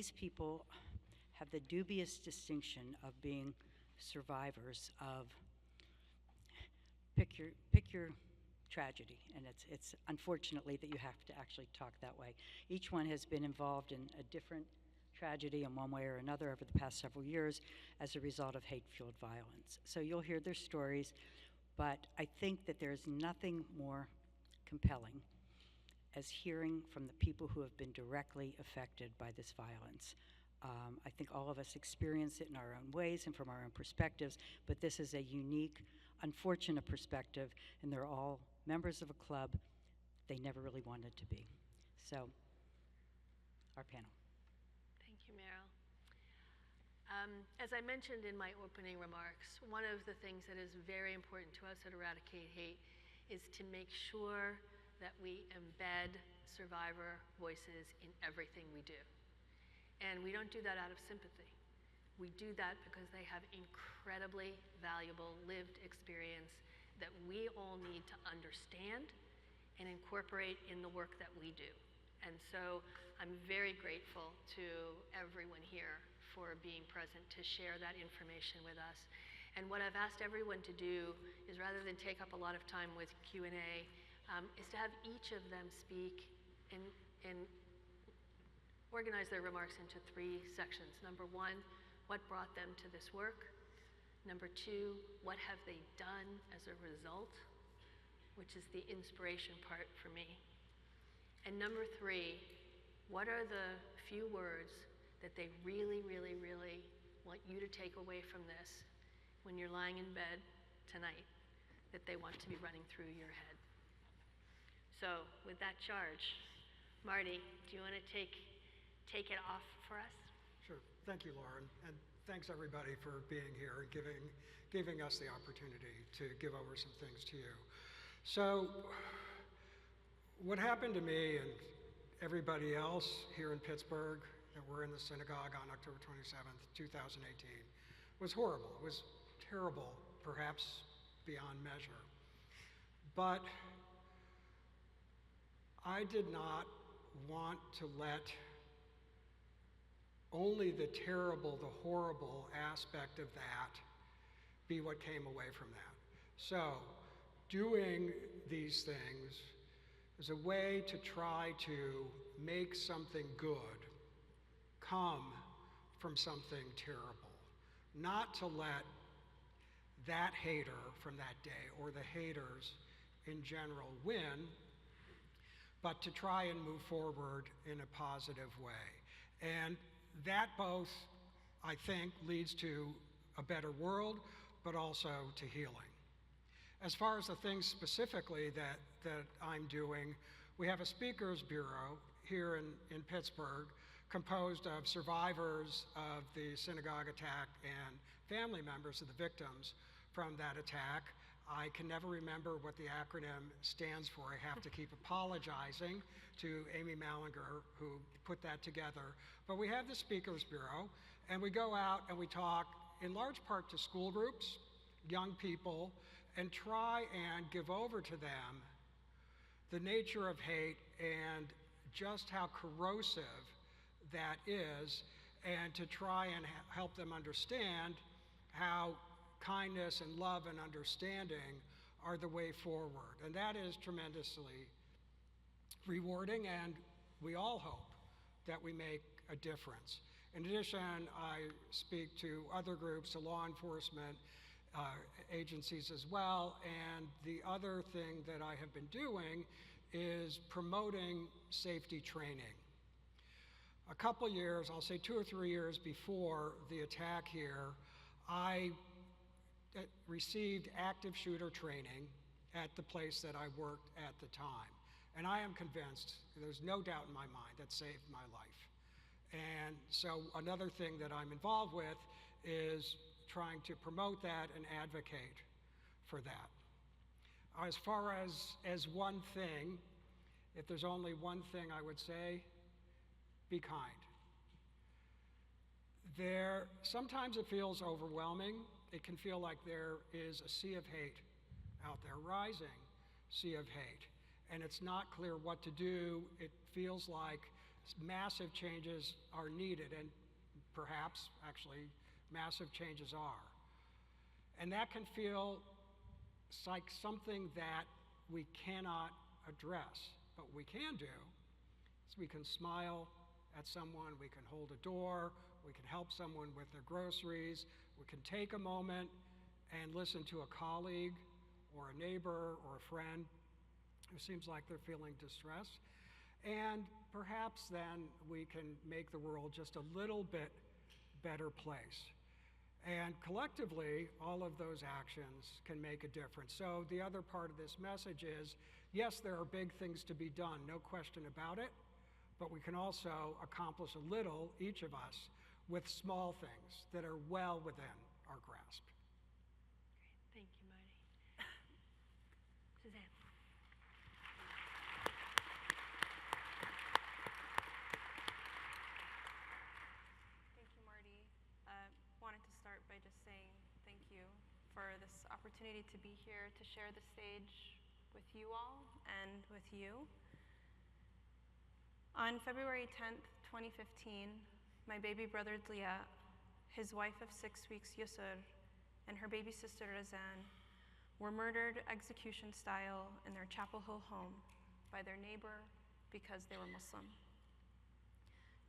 these people have the dubious distinction of being survivors of pick your tragedy, and it's unfortunately that you have to actually talk that way. Each one has been involved in a different tragedy in one way or another over the past several years as a result of hate-fueled violence. So you'll hear their stories, but I think that there's nothing more compelling as hearing from the people who have been directly affected by this violence. I think all of us experience it in our own ways and from our own perspectives, but this is a unique, unfortunate perspective, and they're all members of a club they never really wanted to be. So, our panel. Thank you, Meryl. As I mentioned in my opening remarks, one of the things that is very important to us at Eradicate Hate is to make sure that we embed survivor voices in everything we do. And we don't do that out of sympathy. We do that because they have incredibly valuable lived experience that we all need to understand and incorporate in the work that we do. And so I'm very grateful to everyone here for being present to share that information with us. And what I've asked everyone to do is, rather than take up a lot of time with Q&A, is to have each of them speak and organize their remarks into 3 sections. Number 1, what brought them to this work? Number 2, what have they done as a result, which is the inspiration part for me. And number 3, what are the few words that they really, really, really want you to take away from this when you're lying in bed tonight, that they want to be running through your head? So with that charge, Marty, do you want to take it off for us? Sure. Thank you, Lauren, and thanks everybody for being here and giving us the opportunity to give over some things to you. So what happened to me and everybody else here in Pittsburgh that were in the synagogue on October 27th, 2018 was horrible. It was terrible, perhaps beyond measure. But I did not want to let only the terrible, the horrible aspect of that be what came away from that. So doing these things is a way to try to make something good come from something terrible. Not to let that hater from that day or the haters in general win, but to try and move forward in a positive way. And that both, I think, leads to a better world, but also to healing. As far as the things specifically that I'm doing, we have a speakers bureau here in Pittsburgh composed of survivors of the synagogue attack and family members of the victims from that attack. I can never remember what the acronym stands for. I have to keep apologizing to Amy Mallinger, who put that together. But we have the Speakers Bureau, and we go out and we talk in large part to school groups, young people, and try and give over to them the nature of hate and just how corrosive that is, and to try and help them understand how kindness and love and understanding are the way forward. And that is tremendously rewarding, and we all hope that we make a difference. In addition, I speak to other groups, to law enforcement agencies as well, and the other thing that I have been doing is promoting safety training. A couple years, I'll say 2 or 3 years before the attack here, I received active shooter training at the place that I worked at the time. And I am convinced, there's no doubt in my mind, that saved my life. And so another thing that I'm involved with is trying to promote that and advocate for that. As far as one thing, if there's only one thing I would say, be kind. Sometimes it feels overwhelming. It can feel like there is a sea of hate out there, rising sea of hate, and it's not clear what to do. It feels like massive changes are needed, and perhaps actually massive changes are. And that can feel like something that we cannot address. But what we can do is we can smile at someone, we can hold a door, we can help someone with their groceries, we can take a moment and listen to a colleague or a neighbor or a friend who seems like they're feeling distress. And perhaps then we can make the world just a little bit better place. And collectively, all of those actions can make a difference. So the other part of this message is, yes, there are big things to be done, no question about it, but we can also accomplish a little, each of us, with small things that are well within our grasp. Great. Thank you, Marty. Suzanne. Thank you, Marty. Wanted to start by just saying thank you for this opportunity to be here to share the stage with you all and with you. On February 10th, 2015, my baby brother Dlia, his wife of 6 weeks Yusur, and her baby sister Razan were murdered execution style in their Chapel Hill home by their neighbor because they were Muslim.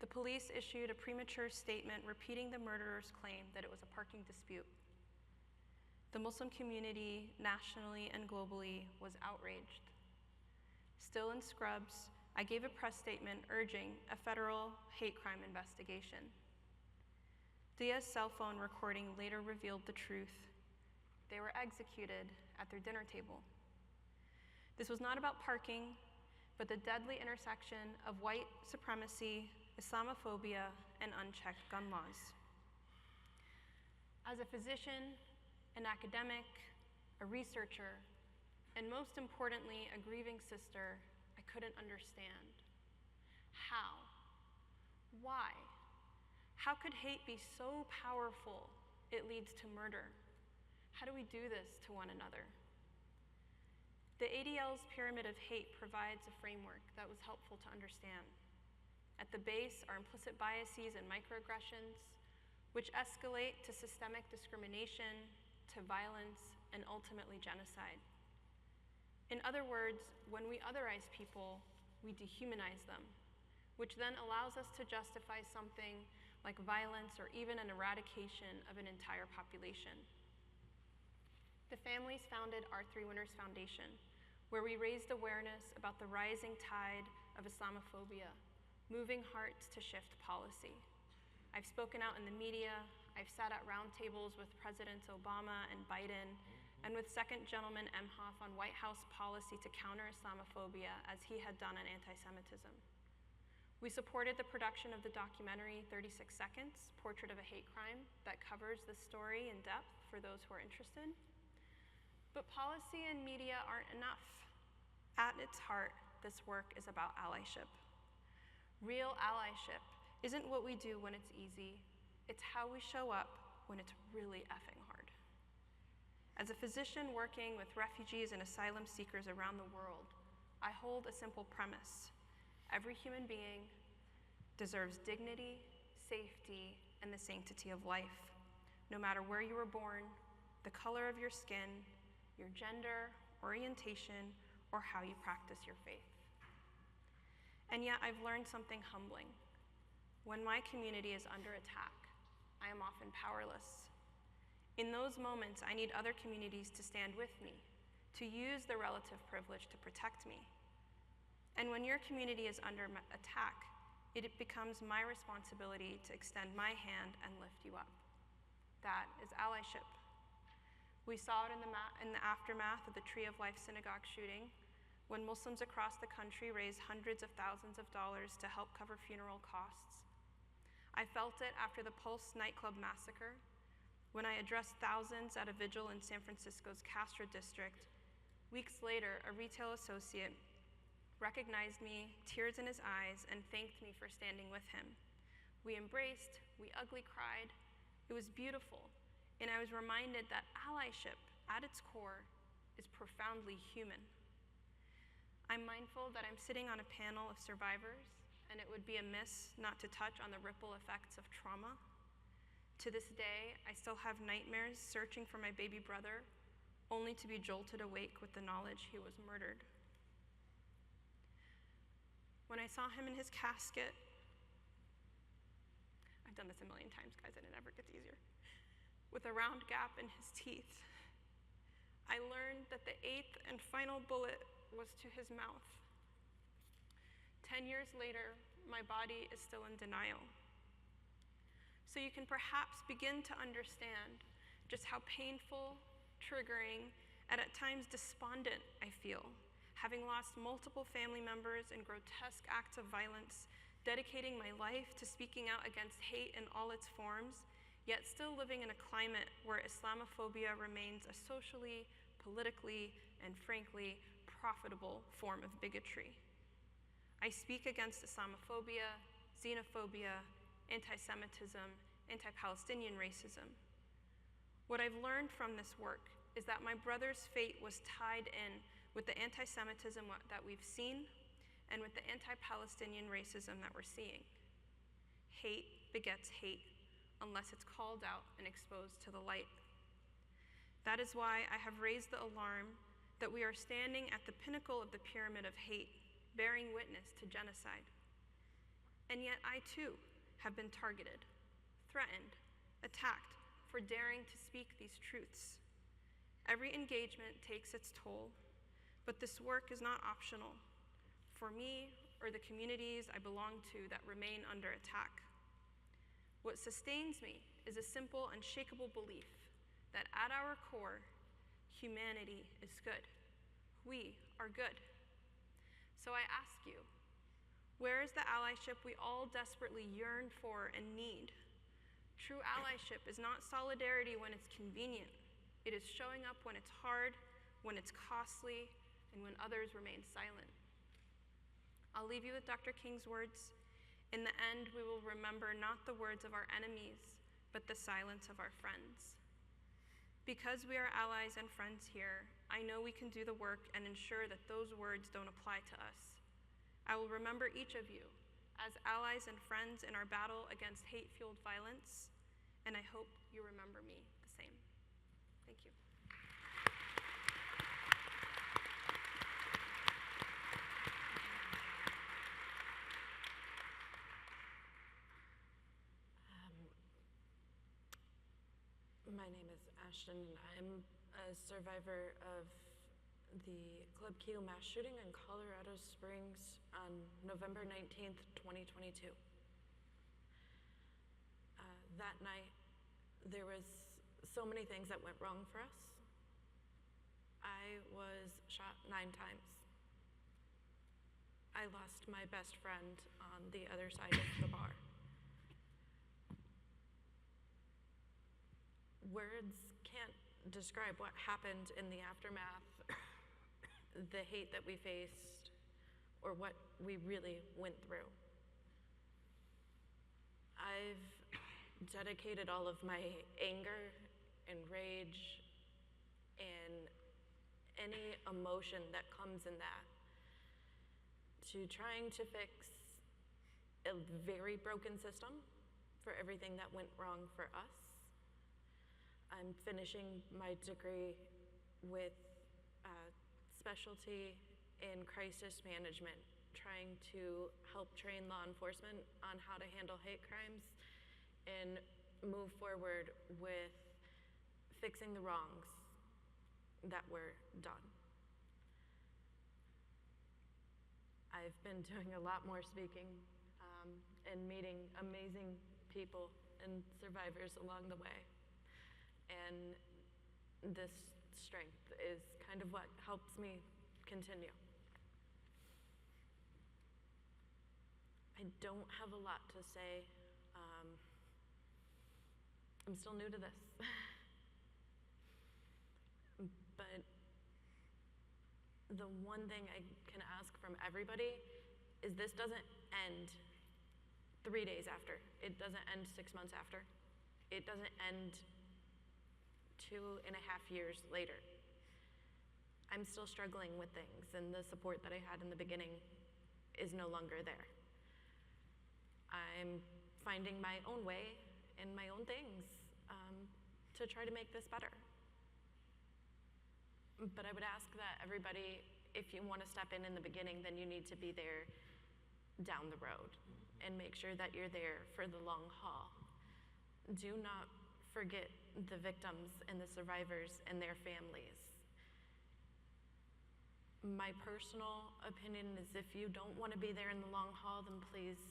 The police issued a premature statement repeating the murderer's claim that it was a parking dispute. The Muslim community, nationally and globally, was outraged. Still in scrubs, I gave a press statement urging a federal hate crime investigation. Dia's cell phone recording later revealed the truth. They were executed at their dinner table. This was not about parking, but the deadly intersection of white supremacy, Islamophobia, and unchecked gun laws. As a physician, an academic, a researcher, and most importantly, a grieving sister, I couldn't understand. How? Why? How could hate be so powerful it leads to murder? How do we do this to one another? The ADL's pyramid of hate provides a framework that was helpful to understand. At the base are implicit biases and microaggressions, which escalate to systemic discrimination, to violence, and ultimately genocide. In other words, when we otherize people, we dehumanize them, which then allows us to justify something like violence or even an eradication of an entire population. The families founded our Three Winners Foundation, where we raised awareness about the rising tide of Islamophobia, moving hearts to shift policy. I've spoken out in the media, I've sat at roundtables with Presidents Obama and Biden, and with Second Gentleman Emhoff on White House policy to counter Islamophobia as he had done on anti-Semitism. We supported the production of the documentary 36 Seconds, Portrait of a Hate Crime, that covers this story in depth for those who are interested. But policy and media aren't enough. At its heart, this work is about allyship. Real allyship isn't what we do when it's easy, it's how we show up when it's really effing hard. As a physician working with refugees and asylum seekers around the world, I hold a simple premise. Every human being deserves dignity, safety, and the sanctity of life, no matter where you were born, the color of your skin, your gender, orientation, or how you practice your faith. And yet I've learned something humbling. When my community is under attack, I am often powerless. In those moments, I need other communities to stand with me, to use their relative privilege to protect me. And when your community is under attack, it becomes my responsibility to extend my hand and lift you up. That is allyship. We saw it in the aftermath of the Tree of Life synagogue shooting, when Muslims across the country raised hundreds of thousands of dollars to help cover funeral costs. I felt it after the Pulse nightclub massacre, when I addressed thousands at a vigil in San Francisco's Castro district. Weeks later, a retail associate recognized me, tears in his eyes, and thanked me for standing with him. We embraced, we ugly cried. It was beautiful, and I was reminded that allyship, at its core, is profoundly human. I'm mindful that I'm sitting on a panel of survivors, and it would be amiss not to touch on the ripple effects of trauma. To this day, I still have nightmares searching for my baby brother, only to be jolted awake with the knowledge he was murdered. When I saw him in his casket, I've done this a million times, guys, and it never gets easier, with a round gap in his teeth, I learned that the 8th and final bullet was to his mouth. 10 years later, my body is still in denial. So you can perhaps begin to understand just how painful, triggering, and at times despondent I feel, having lost multiple family members in grotesque acts of violence, dedicating my life to speaking out against hate in all its forms, yet still living in a climate where Islamophobia remains a socially, politically, and frankly, profitable form of bigotry. I speak against Islamophobia, xenophobia, anti-Semitism, anti-Palestinian racism. What I've learned from this work is that my brother's fate was tied in with the anti-Semitism that we've seen and with the anti-Palestinian racism that we're seeing. Hate begets hate unless it's called out and exposed to the light. That is why I have raised the alarm that we are standing at the pinnacle of the pyramid of hate, bearing witness to genocide. And yet I too have been targeted, threatened, attacked for daring to speak these truths. Every engagement takes its toll, but this work is not optional for me or the communities I belong to that remain under attack. What sustains me is a simple, unshakable belief that at our core, humanity is good. We are good. So I ask you, where is the allyship we all desperately yearn for and need? True allyship is not solidarity when it's convenient. It is showing up when it's hard, when it's costly, and when others remain silent. I'll leave you with Dr. King's words. In the end, we will remember not the words of our enemies, but the silence of our friends. Because we are allies and friends here, I know we can do the work and ensure that those words don't apply to us. I will remember each of you as allies and friends in our battle against hate-fueled violence, and I hope you remember me the same. Thank you. My name is Ashton, and I'm a survivor of the Club Q mass shooting in Colorado Springs on November 19th, 2022. That night, there was so many things that went wrong for us. I was shot 9 times. I lost my best friend on the other side of the bar. Words can't describe what happened in the aftermath, the hate that we faced, or what we really went through. I've dedicated all of my anger and rage and any emotion that comes in that to trying to fix a very broken system for everything that went wrong for us. I'm finishing my degree with specialty in crisis management, trying to help train law enforcement on how to handle hate crimes and move forward with fixing the wrongs that were done. I've been doing a lot more speaking and meeting amazing people and survivors along the way. And this strength is kind of what helps me continue. I don't have a lot to say. I'm still new to this. But the one thing I can ask from everybody is this doesn't end 3 days after. It doesn't end 6 months after. It doesn't end 2.5 years later. I'm still struggling with things, and the support that I had in the beginning is no longer there. I'm finding my own way and my own things to try to make this better. But I would ask that everybody, if you want to step in the beginning, then you need to be there down the road and make sure that you're there for the long haul. Do not forget the victims and the survivors and their families. My personal opinion is if you don't want to be there in the long haul, then please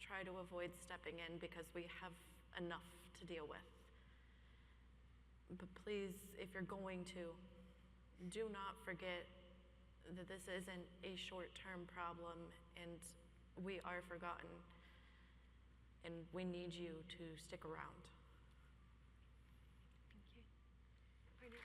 try to avoid stepping in because we have enough to deal with. But please, if you're going to, do not forget that this isn't a short-term problem and we are forgotten and we need you to stick around. Thank you.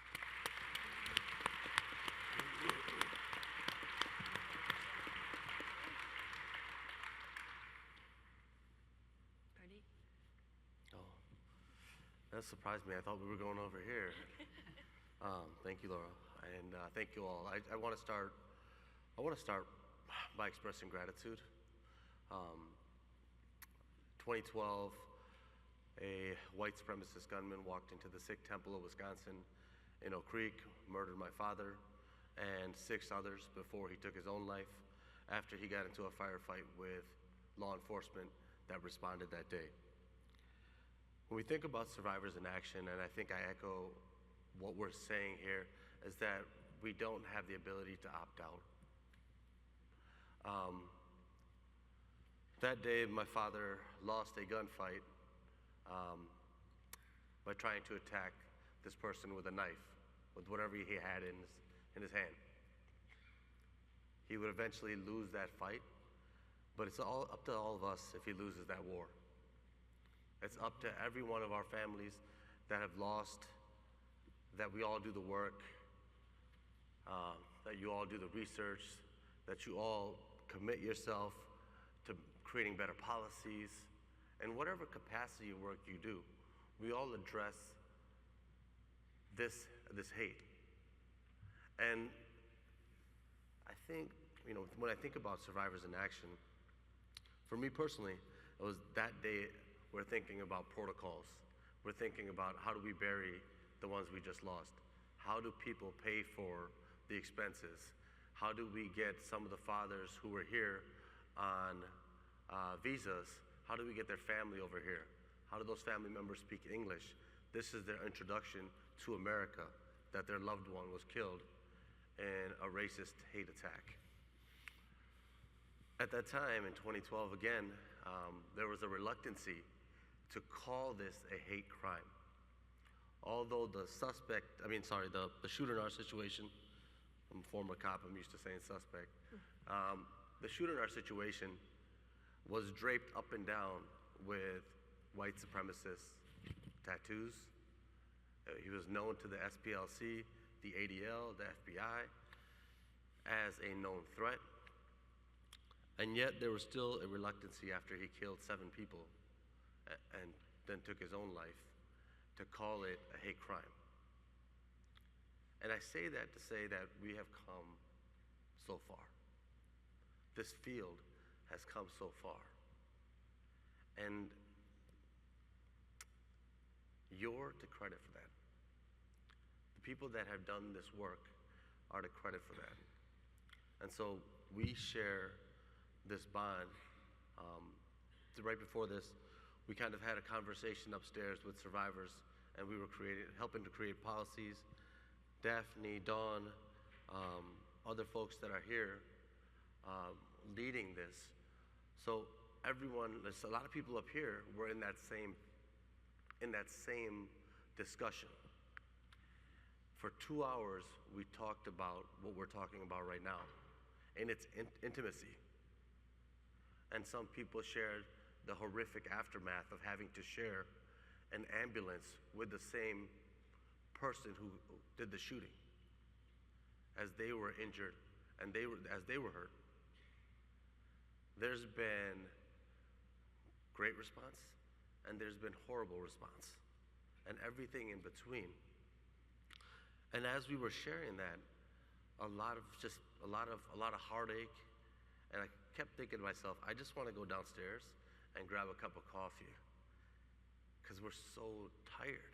Party? Oh, that surprised me. I thought we were going over here. Thank you, Laura, and thank you all. I want to start by expressing gratitude. 2012, a white supremacist gunman walked into the Sikh temple of Wisconsin in Oak Creek, murdered my father and 6 others before he took his own life after he got into a firefight with law enforcement that responded that day. When we think about survivors in action, and I think I echo what we're saying here, is that we don't have the ability to opt out. That day, my father lost a gunfight by trying to attack this person with a knife, with whatever he had in his hand. He would eventually lose that fight, but it's all up to all of us if he loses that war. It's up to every one of our families that have lost, that we all do the work, that you all do the research, that you all commit yourself to creating better policies, and whatever capacity of work you do, we all address this hate. And I think, when I think about survivors in action, for me personally, it was that day we're thinking about protocols. We're thinking about how do we bury the ones we just lost? How do people pay for the expenses? How do we get some of the fathers who were here on visas, how do we get their family over here? How do those family members speak English? This is their introduction to America, that their loved one was killed in a racist hate attack. At that time, in 2012 again, there was a reluctancy to call this a hate crime. Although the shooter in our situation, I'm a former cop, I'm used to saying suspect. The shooter in our situation was draped up and down with white supremacist tattoos. He was known to the SPLC, the ADL, the FBI, as a known threat. And yet there was still a reluctancy after he killed 7 people and then took his own life to call it a hate crime. And I say that to say that we have come so far. This field has come so far. And you're to credit for that. The people that have done this work are to credit for that. And so we share this bond. Right before this, we kind of had a conversation upstairs with survivors, and we were helping to create policies. Daphne, Dawn, other folks that are here leading this. So everyone, there's a lot of people up here were in that same discussion. For 2 hours, we talked about what we're talking about right now, and it's intimacy. And some people shared the horrific aftermath of having to share an ambulance with the same person who did the shooting, as they were injured and as they were hurt. There's been great response, and there's been horrible response, and everything in between. And as we were sharing that, a lot of heartache, and I kept thinking to myself, I just want to go downstairs and grab a cup of coffee because we're so tired.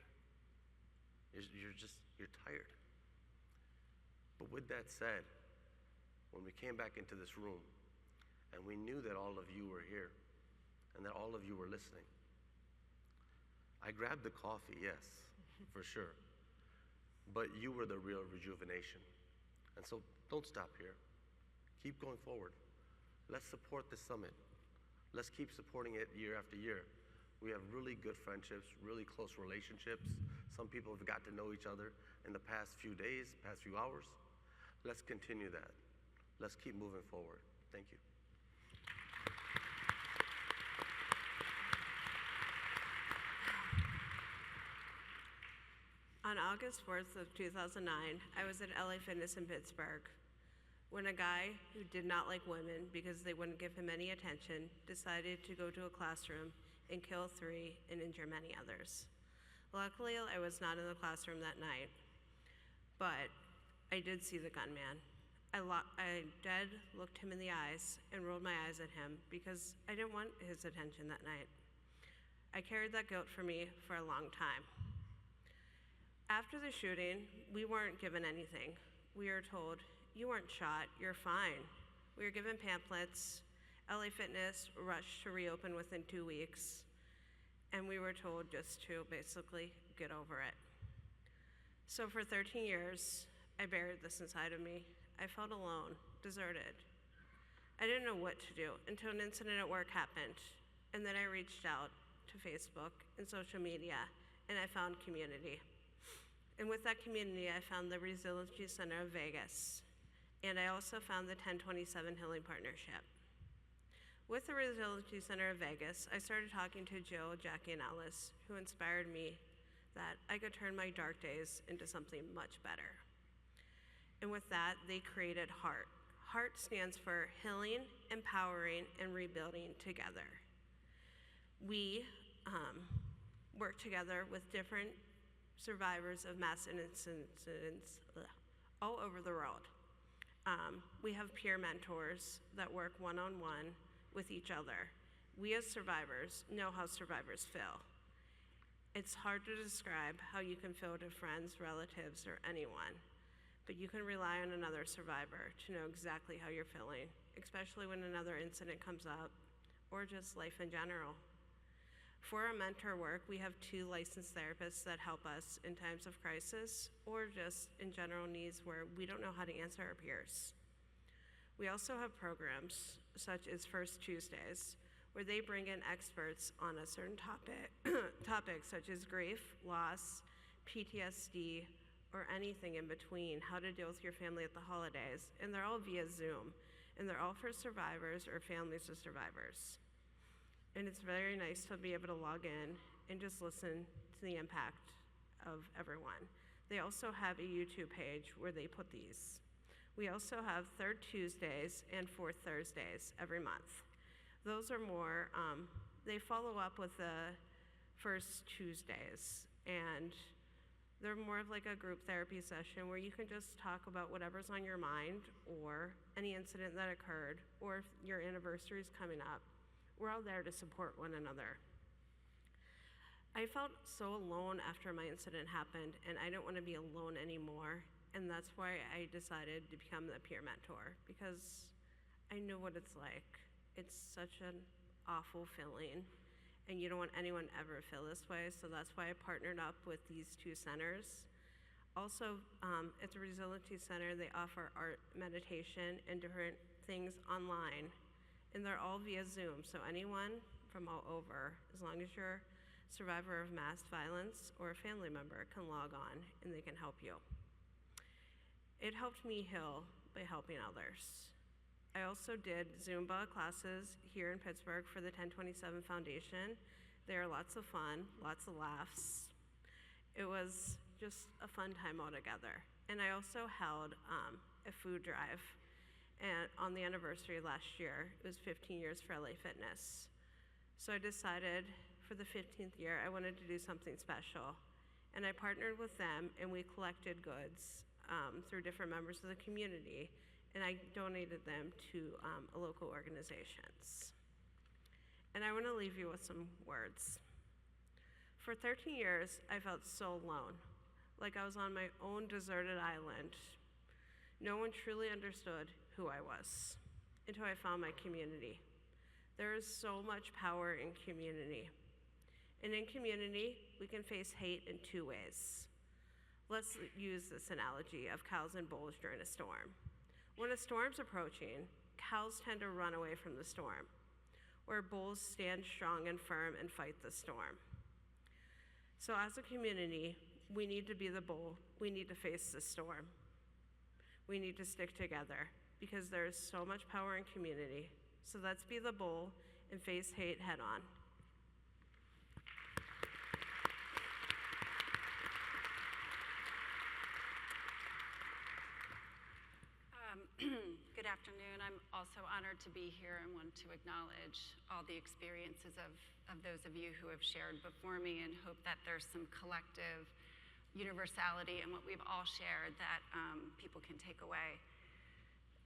You're tired. But with that said, when we came back into this room and we knew that all of you were here and that all of you were listening, I grabbed the coffee, yes, for sure. But you were the real rejuvenation. And so don't stop here. Keep going forward. Let's support the summit. Let's keep supporting it year after year. We have really good friendships, really close relationships. Some people have got to know each other in the past few days, past few hours. Let's continue that. Let's keep moving forward. Thank you. On August 4th of 2009, I was at LA Fitness in Pittsburgh when a guy who did not like women because they wouldn't give him any attention decided to go to a classroom and kill 3 and injure many others. Luckily, I was not in the classroom that night, but I did see the gunman. I dead looked him in the eyes and rolled my eyes at him because I didn't want his attention that night. I carried that guilt for me for a long time. After the shooting, we weren't given anything. We were told, "You weren't shot, you're fine." We were given pamphlets. LA Fitness rushed to reopen within 2 weeks, and we were told just to basically get over it. So for 13 years, I buried this inside of me. I felt alone, deserted. I didn't know what to do until an incident at work happened, and then I reached out to Facebook and social media, and I found community. And with that community, I found the Resiliency Center of Vegas, and I also found the 1027 Healing Partnership. With the Resiliency Center of Vegas, I started talking to Jill, Jackie, and Alice, who inspired me that I could turn my dark days into something much better. And with that, they created HEART. HEART stands for Healing, Empowering, and Rebuilding Together. We work together with different survivors of mass incidents all over the world. We have peer mentors that work one-on-one with each other. We as survivors know how survivors feel. It's hard to describe how you can feel to friends, relatives, or anyone, but you can rely on another survivor to know exactly how you're feeling, especially when another incident comes up, or just life in general. For our mentor work, we have 2 licensed therapists that help us in times of crisis or just in general needs where we don't know how to answer our peers. We also have programs such as First Tuesdays, where they bring in experts on a certain topic such as grief, loss, PTSD, or anything in between, how to deal with your family at the holidays, and they're all via Zoom, and they're all for survivors or families of survivors. And it's very nice to be able to log in and just listen to the impact of everyone. They also have a YouTube page where they put these. We also have 3rd Tuesdays and 4th Thursdays every month. Those are more, they follow up with the First Tuesdays, and they're more of like a group therapy session where you can just talk about whatever's on your mind or any incident that occurred, or if your anniversary is coming up. We're all there to support one another. I felt so alone after my incident happened, and I didn't want to be alone anymore, and that's why I decided to become the peer mentor, because I knew what it's like. It's such an awful feeling, and you don't want anyone ever to feel this way, so that's why I partnered up with these 2 centers. Also, at the Resiliency Center, they offer art, meditation, and different things online, and they're all via Zoom, so anyone from all over, as long as you're a survivor of mass violence or a family member, can log on and they can help you. It helped me heal by helping others. I also did Zumba classes here in Pittsburgh for the 1027 Foundation. They are lots of fun, lots of laughs. It was just a fun time altogether. And I also held a food drive. And on the anniversary last year, it was 15 years for LA Fitness. So I decided for the 15th year, I wanted to do something special. And I partnered with them, and we collected goods through different members of the community, and I donated them to local organizations. And I want to leave you with some words. For 13 years, I felt so alone, like I was on my own deserted island. No one truly understood who I was until I found my community. There is so much power in community. And in community, we can face hate in two ways. Let's use this analogy of cows and bulls during a storm. When a storm's approaching, cows tend to run away from the storm, where bulls stand strong and firm and fight the storm. So as a community, we need to be the bull. We need to face the storm. We need to stick together because there is so much power in community. So let's be the bull and face hate head on. Good afternoon. I'm also honored to be here and want to acknowledge all the experiences of those of you who have shared before me and hope that there's some collective universality in what we've all shared that people can take away.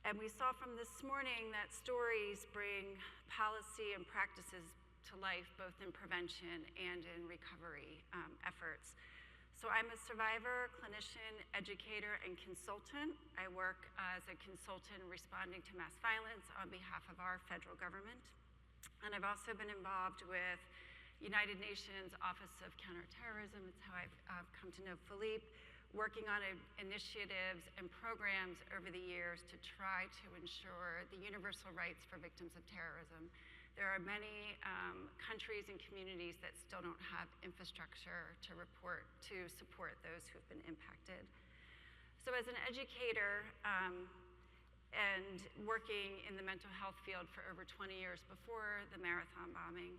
And we saw from this morning that stories bring policy and practices to life, both in prevention and in recovery efforts. So I'm a survivor, clinician, educator, and consultant. I work as a consultant responding to mass violence on behalf of our federal government. And I've also been involved with United Nations Office of Counterterrorism. It's how I've come to know Philippe, working on initiatives and programs over the years to try to ensure the universal rights for victims of terrorism. There are many countries and communities that still don't have infrastructure to support those who have been impacted. So as an educator and working in the mental health field for over 20 years before the marathon bombing,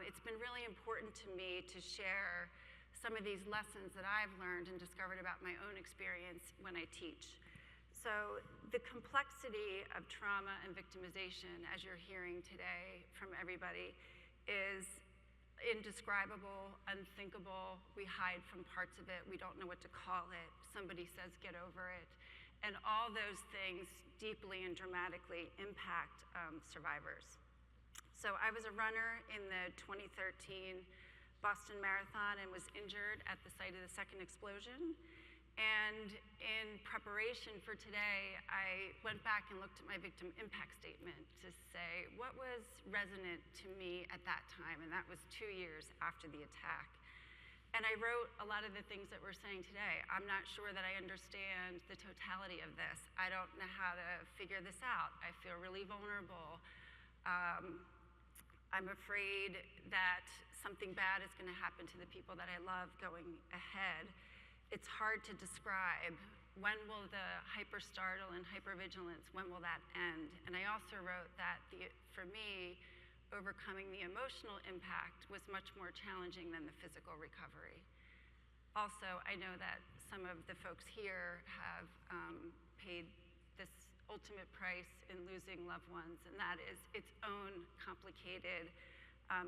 it's been really important to me to share some of these lessons that I've learned and discovered about my own experience when I teach. So the complexity of trauma and victimization, as you're hearing today from everybody, is indescribable, unthinkable. We hide from parts of it. We don't know what to call it. Somebody says, get over it. And all those things deeply and dramatically impact survivors. So I was a runner in the 2013 Boston Marathon and was injured at the site of the second explosion. And in preparation for today, I went back and looked at my victim impact statement to say what was resonant to me at that time, and that was 2 years after the attack. And I wrote a lot of the things that we're saying today. I'm not sure that I understand the totality of this. I don't know how to figure this out. I feel really vulnerable. I'm afraid that something bad is going to happen to the people that I love going ahead. It's hard to describe. When will the hyperstartle and hypervigilance, when will that end? And I also wrote that for me, overcoming the emotional impact was much more challenging than the physical recovery. Also, I know that some of the folks here have paid this ultimate price in losing loved ones, and that is its own complicated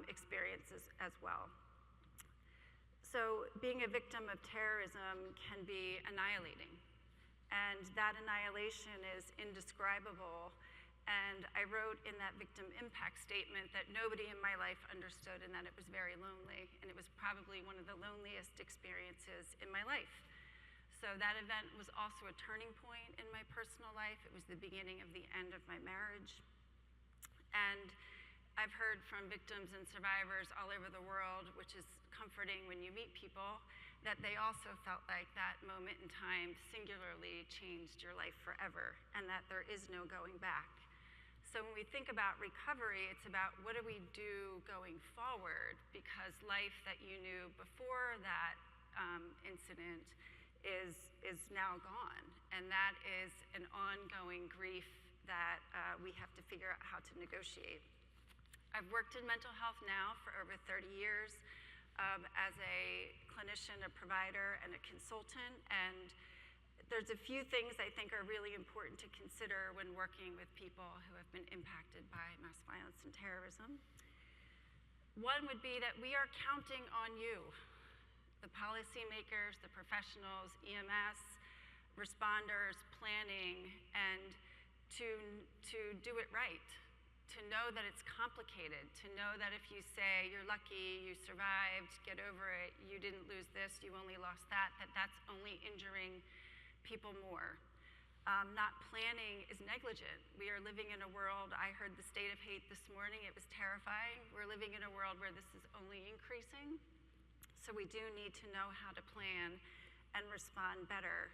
experiences as well. So being a victim of terrorism can be annihilating, and that annihilation is indescribable. And I wrote in that victim impact statement that nobody in my life understood and that it was very lonely, and it was probably one of the loneliest experiences in my life. So that event was also a turning point in my personal life. It was the beginning of the end of my marriage. And I've heard from victims and survivors all over the world, which is comforting when you meet people, that they also felt like that moment in time singularly changed your life forever, and that there is no going back. So when we think about recovery, it's about what do we do going forward, because life that you knew before that incident is now gone, and that is an ongoing grief that we have to figure out how to negotiate. I've worked in mental health now for over 30 years as a clinician, a provider, and a consultant, and there's a few things I think are really important to consider when working with people who have been impacted by mass violence and terrorism. One would be that we are counting on you, the policymakers, the professionals, EMS, responders, planning, and to do it right, to know that it's complicated, to know that if you say you're lucky, you survived, get over it, you didn't lose this, you only lost that, that's only injuring people more. Not planning is negligent. We are living in a world, I heard the state of hate this morning, it was terrifying. We're living in a world where this is only increasing. So we do need to know how to plan and respond better.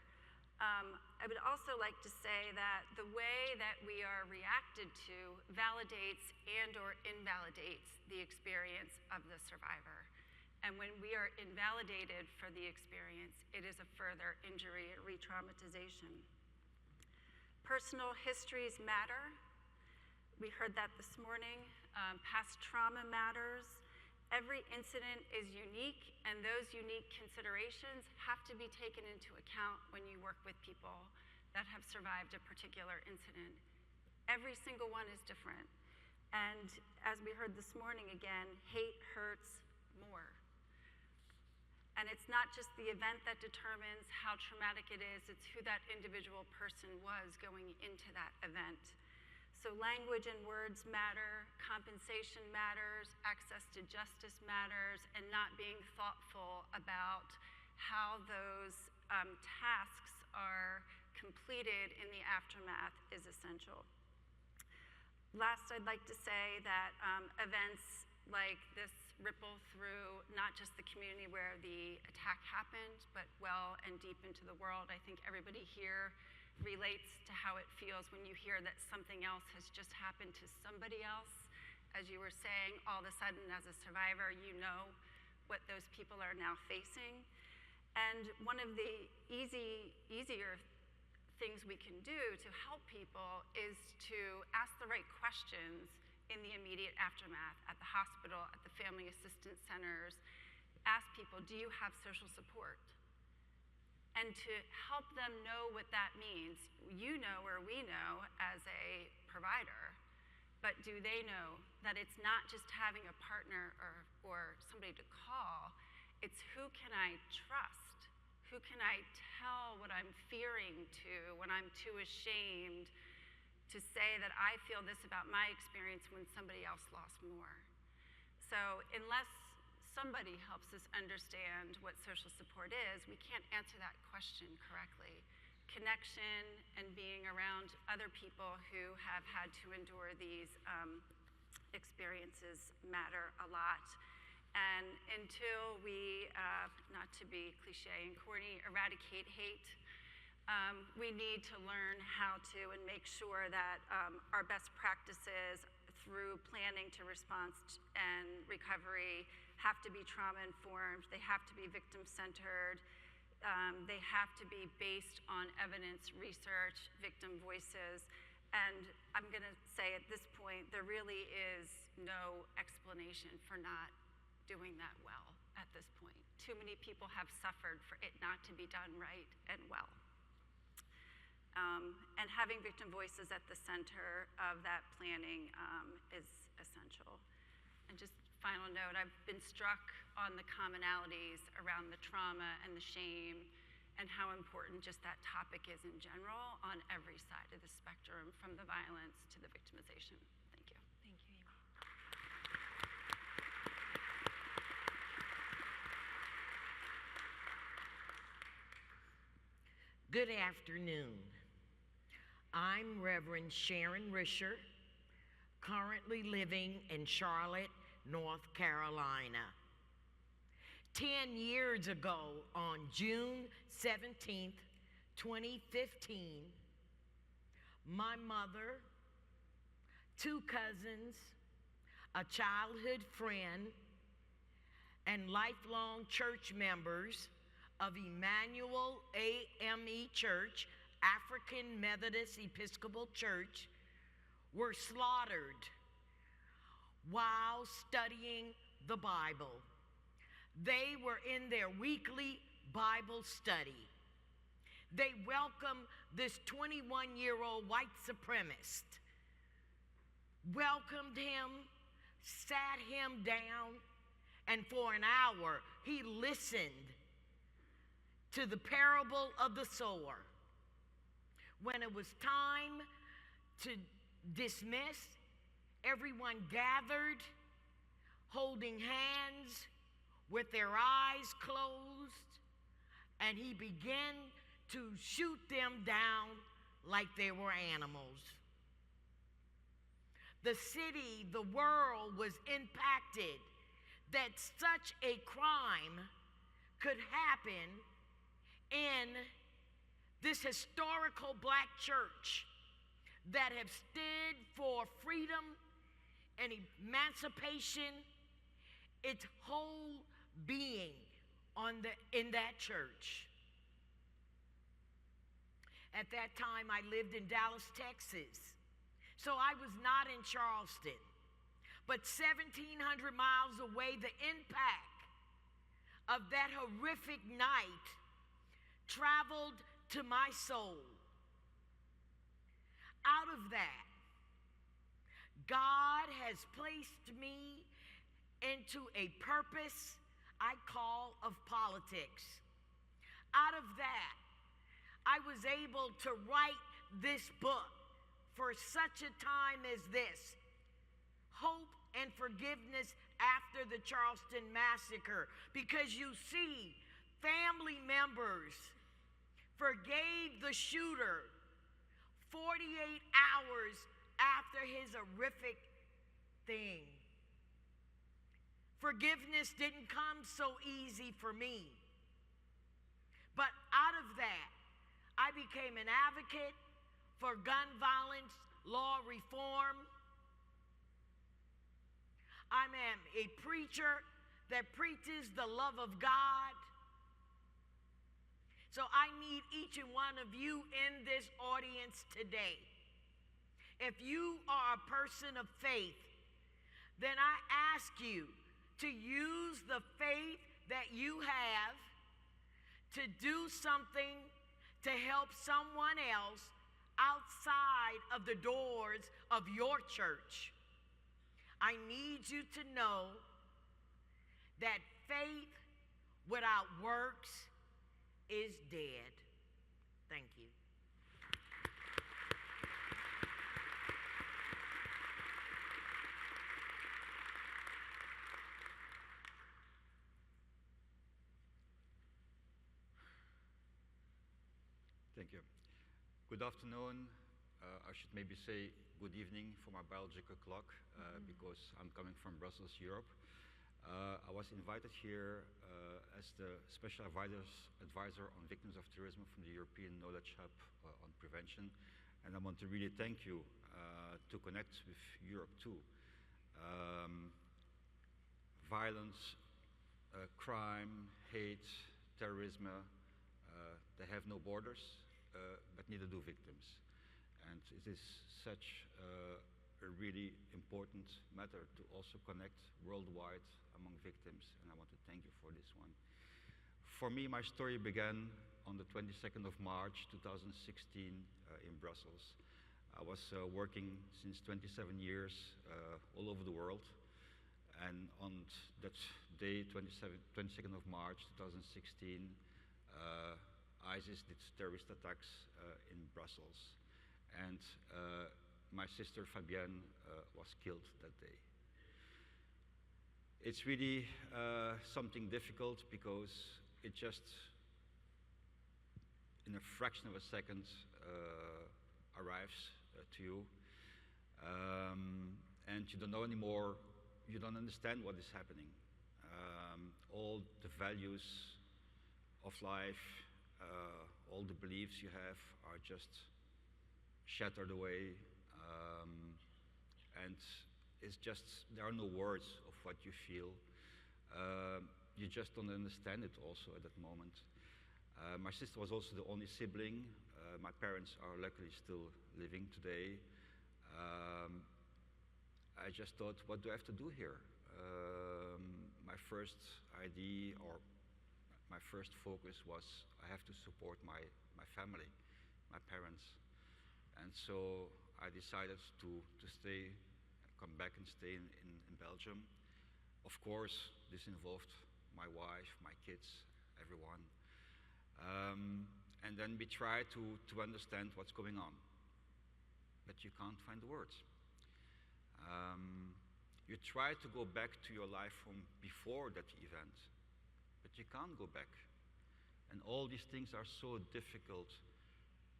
I would also like to say that the way that we are reacted to validates and or invalidates the experience of the survivor. And when we are invalidated for the experience, it is a further injury and re-traumatization. Personal histories matter. We heard that this morning. Past trauma matters. Every incident is unique, and those unique considerations have to be taken into account when you work with people that have survived a particular incident. Every single one is different. And as we heard this morning again, hate hurts more. And it's not just the event that determines how traumatic it is, it's who that individual person was going into that event. So language and words matter, compensation matters, access to justice matters, and not being thoughtful about how those tasks are completed in the aftermath is essential. Last, I'd like to say that events like this ripple through not just the community where the attack happened, but well and deep into the world. I think everybody here relates to how it feels when you hear that something else has just happened to somebody else. As you were saying, all of a sudden as a survivor, you know what those people are now facing. And one of the easier things we can do to help people is to ask the right questions in the immediate aftermath, at the hospital, at the family assistance centers. Ask people, do you have social support? And to help them know what that means, you know or we know as a provider, but do they know that it's not just having a partner or somebody to call, it's who can I trust? Who can I tell what I'm fearing to when I'm too ashamed to say that I feel this about my experience when somebody else lost more? So unless somebody helps us understand what social support is, we can't answer that question correctly. Connection and being around other people who have had to endure these experiences matter a lot. And until we, not to be cliche and corny, eradicate hate, we need to learn how to and make sure that our best practices through planning to response and recovery have to be trauma-informed, they have to be victim-centered, they have to be based on evidence, research, victim voices, and I'm gonna say at this point, there really is no explanation for not doing that well at this point. Too many people have suffered for it not to be done right and well. And having victim voices at the center of that planning is essential. And just final note, I've been struck on the commonalities around the trauma and the shame and how important just that topic is in general on every side of the spectrum, from the violence to the victimization. Thank you. Thank you, Amy. Good afternoon. I'm Reverend Sharon Risher, currently living in Charlotte, North Carolina. 10 years ago, on June 17th, 2015, my mother, 2 cousins, a childhood friend, and lifelong church members of Emmanuel AME Church, African Methodist Episcopal Church, were slaughtered while studying the Bible. They were in their weekly Bible study. They welcomed this 21-year-old white supremacist, welcomed him, sat him down, and for an hour he listened to the parable of the sower. When it was time to dismiss, everyone gathered, holding hands with their eyes closed, and he began to shoot them down like they were animals. The city, the world was impacted that such a crime could happen in this historical black church that have stood for freedom and emancipation, its whole being in that church. At that time, I lived in Dallas, Texas. So I was not in Charleston. But 1,700 miles away, the impact of that horrific night traveled to my soul. Out of that, God has placed me into a purpose I call of politics. Out of that, I was able to write this book for such a time as this, Hope and Forgiveness After the Charleston Massacre, because you see, family members forgave the shooter 48 hours after his horrific thing. Forgiveness didn't come so easy for me. But out of that, I became an advocate for gun violence law reform. I am a preacher that preaches the love of God. So I need each and one of you in this audience today. If you are a person of faith, then I ask you to use the faith that you have to do something to help someone else outside of the doors of your church. I need you to know that faith without works is dead. Thank you. Thank you. Good afternoon. I should maybe say good evening for my biological clock because I'm coming from Brussels, Europe. I was invited here as the Special Advisor on Victims of Terrorism from the European Knowledge Hub on Prevention. And I want to really thank you to connect with Europe too. Violence, crime, hate, terrorism, they have no borders, but neither do victims. And it is such a really important matter to also connect worldwide among victims, and I want to thank you for this one. For me, my story began on the 22nd of March 2016 in Brussels. I was working since 27 years all over the world, and on that day, 22nd of March 2016, ISIS did terrorist attacks in Brussels, and my sister Fabienne was killed that day. It's really something difficult because it just, in a fraction of a second, arrives to you, and you don't know anymore, you don't understand what is happening. All the values of life, all the beliefs you have are just shattered away, and it's just, there are no words of what you feel. You just don't understand it also at that moment. My sister was also the only sibling. My parents are luckily still living today. I just thought, what do I have to do here? My first idea, or my first focus was, I have to support my family, my parents. And so I decided to stay, come back and stay in Belgium. Of course, this involved my wife, my kids, everyone. And then we try to understand what's going on, but you can't find the words. You try to go back to your life from before that event, but you can't go back. And all these things are so difficult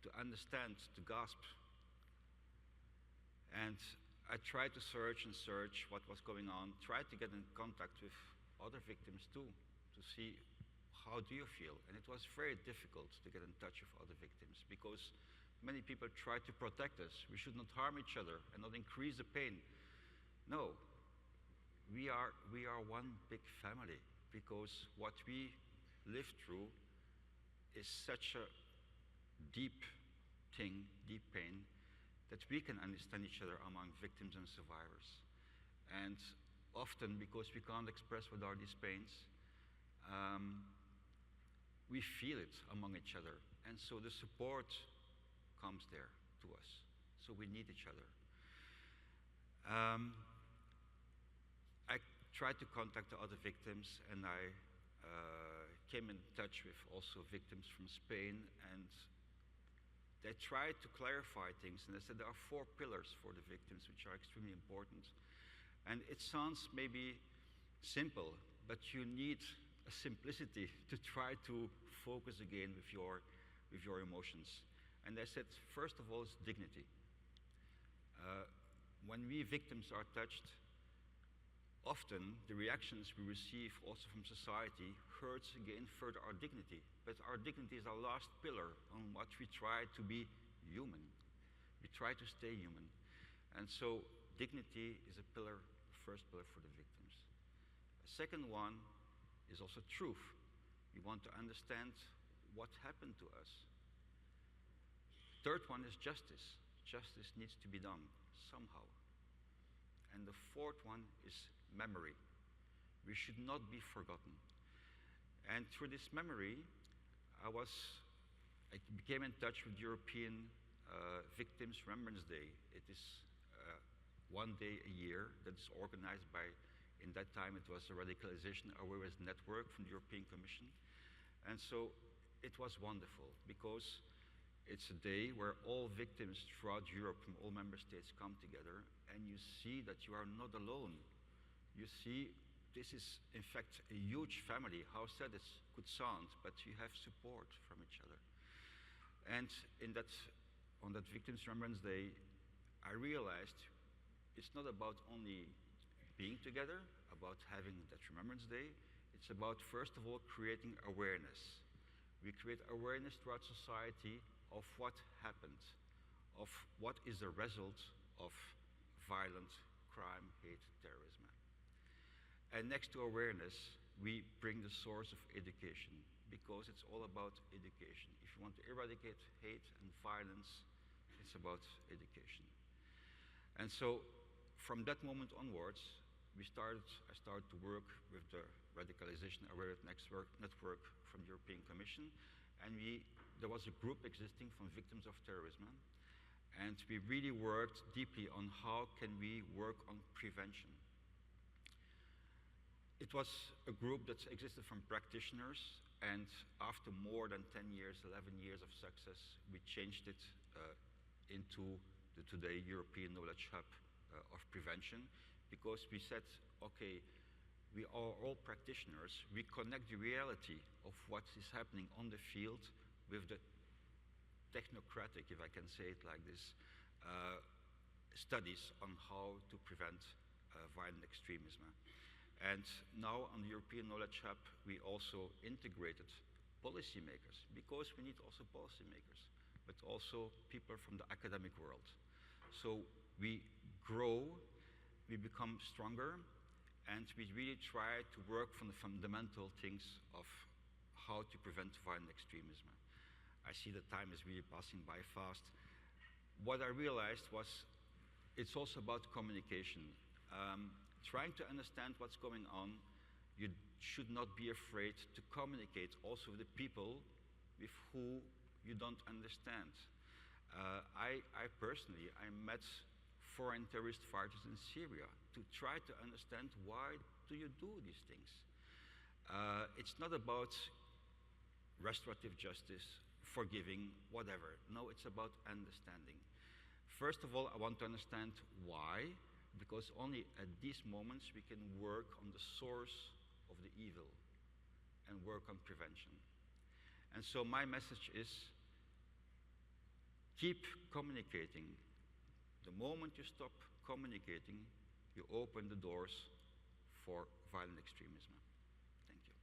to understand, to grasp. And I tried to search and search what was going on, tried to get in contact with other victims too, to see how do you feel. And it was very difficult to get in touch with other victims because many people try to protect us. We should not harm each other and not increase the pain. No, we are one big family because what we live through is such a deep thing, deep pain, that we can understand each other among victims and survivors. And often, because we can't express what are these pains, we feel it among each other. And so the support comes there to us. So we need each other. I tried to contact the other victims, and I came in touch with also victims from Spain, and they tried to clarify things, and they said there are 4 pillars for the victims which are extremely important. And it sounds maybe simple, but you need a simplicity to try to focus again with your emotions. And they said, first of all, is dignity. When we victims are touched, often the reactions we receive also from society hurts again further our dignity. But our dignity is our last pillar on what we try to be human. We try to stay human. And so dignity is a pillar, first pillar for the victims. A second one is also truth. We want to understand what happened to us. Third one is justice. Justice needs to be done somehow. And the fourth one is memory. We should not be forgotten. And through this memory, I became in touch with European Victims Remembrance Day. It is one day a year that is organized by, in that time it was a Radicalization Awareness Network from the European Commission. And so it was wonderful because it's a day where all victims throughout Europe from all member states come together, and you see that you are not alone. You see this is in fact a huge family, how sad it could sound, but you have support from each other. And on that Victims Remembrance Day, I realized it's not about only being together, about having that Remembrance Day. It's about, first of all, creating awareness. We create awareness throughout society of what happened, of what is the result of violent crime, hate, terrorism. And next to awareness, we bring the source of education, because it's all about education. If you want to eradicate hate and violence, it's about education. And so from that moment onwards, I started to work with the Radicalization Awareness Network from the European Commission, and there was a group existing from victims of terrorism, and we really worked deeply on how can we work on prevention. It was a group that existed from practitioners, and after more than 10 years, 11 years of success, we changed it into the today European Knowledge Hub of Prevention, because we said, okay, we are all practitioners. We connect the reality of what is happening on the field with the technocratic, if I can say it like this, studies on how to prevent violent extremism. And now on the European Knowledge Hub, we also integrated policymakers, because we need also policymakers, but also people from the academic world. So we grow, we become stronger, and we really try to work from the fundamental things of how to prevent violent extremism. I see the time is really passing by fast. What I realized was it's also about communication. Trying to understand what's going on, you should not be afraid to communicate also with the people with who you don't understand. I personally met foreign terrorist fighters in Syria to try to understand why do you do these things. It's not about restorative justice, forgiving, whatever. No, it's about understanding. First of all, I want to understand why, because only at these moments we can work on the source of the evil and work on prevention. And so my message is, keep communicating. The moment you stop communicating, you open the doors for violent extremism. Thank you.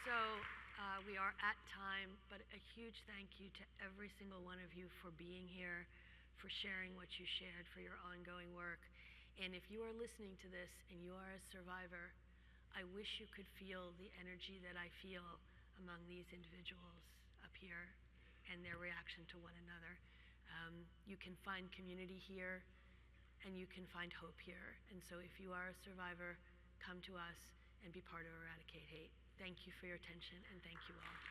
So we are at time, but a huge thank you to every single one of you for being here, for sharing what you shared, for your ongoing work. And if you are listening to this and you are a survivor, I wish you could feel the energy that I feel among these individuals up here and their reaction to one another. You can find community here and you can find hope here. And so if you are a survivor, come to us and be part of Eradicate Hate. Thank you for your attention and thank you all.